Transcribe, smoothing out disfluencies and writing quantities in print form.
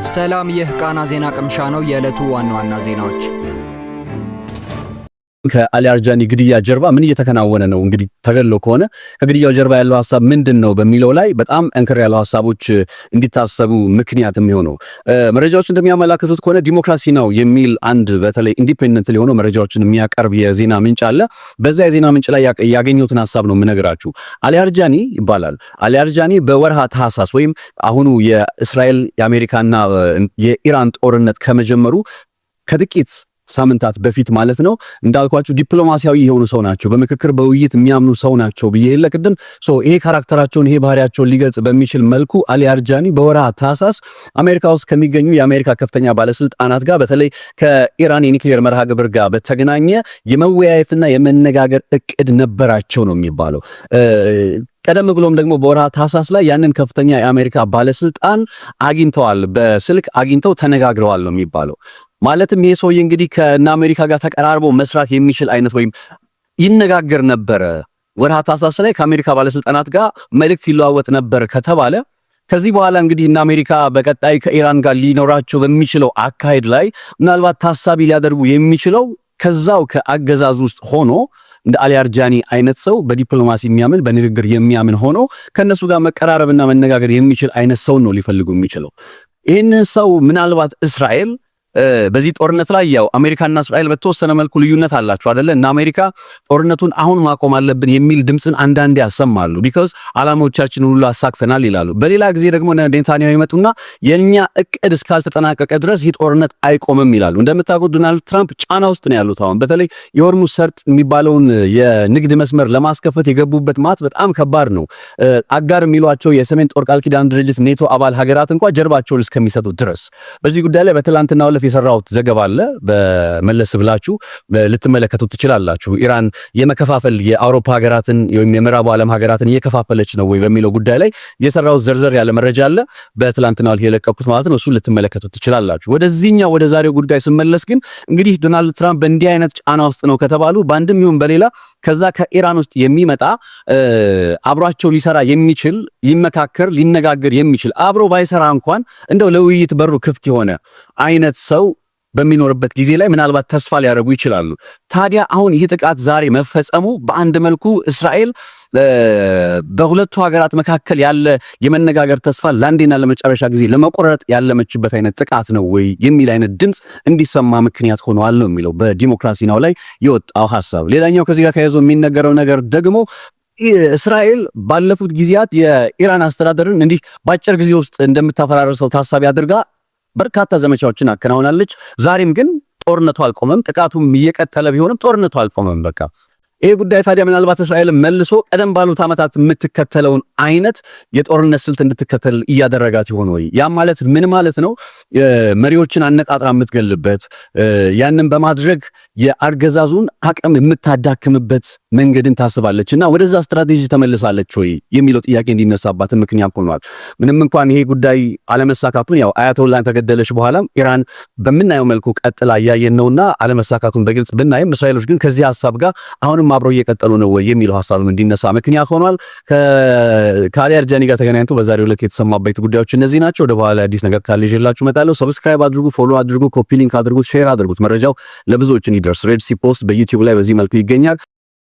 ሰላም ይህ ቃና ዜና ቅምሻ ነው። የዕለቱ ዋና ዋና ዜናዎች ከአሊ አርጃኒ ግድያ ጀርባ ምን እየተከናወነ ነው? እንግዲህ ተገሎ ከሆነ ከግድያው ጀርባ ያለው ሐሳብ ምንድነው በሚለው ላይ በጣም እንክር ያለው ሐሳቦች እንዲታሰቡ ምክንያት የሚሆነው መረጃዎች እንደሚያመላክቱት ከሆነ ዲሞክራሲ ነው የሚል አንድ በተለይ ኢንዲፔንደንት ሊሆኑ መረጃዎችን የሚያቀርብ የዜና ምንጭ አለ። በዛ የዜና ምንጭ ላይ ያገኘሁትን ሐሳብ ነው የምነግራችሁ። አሊ አርጃኒ ይባላል። አሊ አርጃኒ በወርሃ ታህሳስ ወይም አሁኑ የእስራኤል የአሜሪካና የኢራን ጦርነት ከመጀመሩ ከጥቂት ሳምንታት በፊት ማለት ነው እንዳልኳችሁ ዲፕሎማሲያዊ የሆኑ ሰው ናቸው። በምክክር በውይይት የሚያምኑ ሰው ናቸው ብዬ ለቅድም ይሄ ካራክተራቸውን ይሄ ባህሪያቸውን ሊገልጽ በሚችል መልኩ አሊ አርጃኒ በወርሃ ታህሳስ አሜሪካ ውስጥ ከሚገኙ የአሜሪካ ከፍተኛ ባለስልጣናት ጋር በተለይ ከኢራን የኒውክሌር መርሃ ግብር ጋር በተገናኘ የመወያየትና የመነጋገር እቅድ ነበራቸው ነው የሚባለው። ቀደም ብሎም ደግሞ በወርሃ ታህሳስ ላይ ያንን ከፍተኛ የአሜሪካ ባለስልጣን አግኝተዋል፣ በስልክ አግኝተው ተነጋግረዋል ነው የሚባለው። ማለትም ይሄ ሰውዬ እንግዲህ ከእነ አሜሪካ ጋር ተቀራርቦ መስራት የሚችል አይነት ወይም ይነጋገር ነበረ። ወርሃ ታህሳስ ላይ ከአሜሪካ ባለስልጣናት ጋር መልእክት ይለዋወጥ ነበር ከተባለ ከዚህ በኋላ እንግዲህ እነ አሜሪካ በቀጣይ ከኢራን ጋር ሊኖራቸው በሚችለው አካሄድ ላይ ምናልባት ታሳቢ ሊያደርጉ የሚችለው ከዛው ከአገዛዝ ውስጥ ሆኖ እንደ አሊ አርጃኒ አይነት ሰው በዲፕሎማሲ የሚያምን በንግግር የሚያምን ሆኖ ከነሱ ጋር መቀራረብና መነጋገር የሚችል አይነት ሰው ነው ሊፈልጉ የሚችለው። ይህንን ሰው ምናልባት እስራኤል በዚህ ጦርነት ላይ ያው አሜሪካና እስራኤል በተወሰነ መልኩ ልዩነት አላቸው አይደለ? እና አሜሪካ ጦርነቱን አሁን ማቆም አለብን የሚል ድምጽን አንዳንዴ ያሰማሉ። ቢኮዝ አላማዎቻችንን ሁሉ አሳክተናል ይላሉ። በሌላ ጊዜ ደግሞ ኔታንያሁ ይመጡና የኛ እቅድ እስካልተጠናቀቀ ድረስ ይህ ጦርነት አይቆምም ይላሉ። እንደምታውቁት ዶናልድ ትራምፕ ጫና ውስጥ ነው ያሉት። አሁን በተለይ የሆርሙዝ ሰርጥ የሚባለውን የንግድ መስመር ለማስከፈት የገቡበት ማት በጣም ከባድ ነው። አጋር የሚሏቸው የሰሜን ጦር ቃል ኪዳን ድርጅት ኔቶ አባል ሀገራት እንኳን ጀርባቸውን እስከሚሰጡ ድረስ በዚህ ጉዳይ ላይ በትላንትናው ዕለት የሰራሁት ዘገባ አለ። በመለስ ብላችሁ ልትመለከቱት ትችላላችሁ። ኢራን የመከፋፈል የአውሮፓ ሀገራትን ወይም የምዕራቡ ዓለም ሀገራትን እየከፋፈለች ነው ወይ በሚለው ጉዳይ ላይ የሰራሁት ዘርዘር ያለ መረጃ አለ። በትላንትናው ዕለት የለቀኩት ማለት ነው። እሱን ልትመለከቱት ትችላላችሁ። ወደዚህኛው ወደ ዛሬው ጉዳይ ስመለስ ግን እንግዲህ ዶናልድ ትራምፕ በእንዲህ አይነት ጫና ውስጥ ነው ከተባሉ በአንድም ይሁን በሌላ ከዛ ከኢራን ውስጥ የሚመጣ አብሯቸው ሊሰራ የሚችል ሊመካከር ሊነጋገር የሚችል አብሮ ባይሰራ እንኳን እንደው ለውይይት በሩ ክፍት የሆነ አይነት ሰው በሚኖርበት ጊዜ ላይ ምናልባት ተስፋ ሊያደርጉ ይችላሉ። ታዲያ አሁን ይህ ጥቃት ዛሬ መፈጸሙ በአንድ መልኩ እስራኤል በሁለቱ ሀገራት መካከል ያለ የመነጋገር ተስፋ ለአንዴና ለመጨረሻ ጊዜ ለመቆረጥ ያለመችበት አይነት ጥቃት ነው ወይ የሚል አይነት ድምጽ እንዲሰማ ምክንያት ሆኗል ነው የሚለው በዲሞክራሲ ናው ላይ የወጣው ሐሳብ። ሌላኛው ከዚህ ጋር ተያይዞ የሚነገረው ነገር ደግሞ እስራኤል ባለፉት ጊዜያት የኢራን አስተዳደርን እንዲህ በአጭር ጊዜ ውስጥ እንደምታፈራርሰው ታሳቢ አድርጋ በርካታ ዘመቻዎችን አከናውናለች። ዛሬም ግን ጦርነቱ አልቆመም። ጥቃቱም እየቀጠለ ቢሆንም ጦርነቱ አልቆመም። በቃ ይሄ ጉዳይ ታዲያ ምናልባት እስራኤል መልሶ ቀደም ባሉት ዓመታት የምትከተለውን አይነት የጦርነት ስልት እንድትከተል እያደረጋት ይሆን ወይ? ያ ማለት ምን ማለት ነው? መሪዎችን አነጣጥራ የምትገልበት ያንን በማድረግ የአገዛዙን አቅም የምታዳክምበት መንገድን ታስባለች እና ወደዛ ስትራቴጂ ተመልሳለች ወይ የሚለው ጥያቄ እንዲነሳባት ምክንያት ሆኗል። ምንም እንኳን ይሄ ጉዳይ አለመሳካቱን ያው አያቶላን ተገደለች በኋላ ኢራን በምናየው መልኩ ቀጥላ እያየን ነውና አለመሳካቱን በግልጽ ብናይም እስራኤሎች ግን ከዚህ ሐሳብ ጋር አሁንም አብረው እየቀጠሉ ነው ወይ የሚለው ሐሳብም እንዲነሳ ምክንያት ሆኗል። ከአሊ አርጃኒ ጋር ተገናኝቶ በዛሬው ዕለት የተሰማበት ጉዳዮች እነዚህ ናቸው። ወደ በኋላ አዲስ ነገር ካለ ይዤላችሁ እመጣለሁ። ሰብስክራይብ አድርጉ፣ ፎሎ አድርጉ፣ ኮፒ ሊንክ አድርጉ፣ ሼር አድርጉት። መረጃው ለብዙዎች እንዲደርስ ሬድ ሲ ፖስት በዩቲዩብ ላይ በዚህ መልኩ ይገኛል።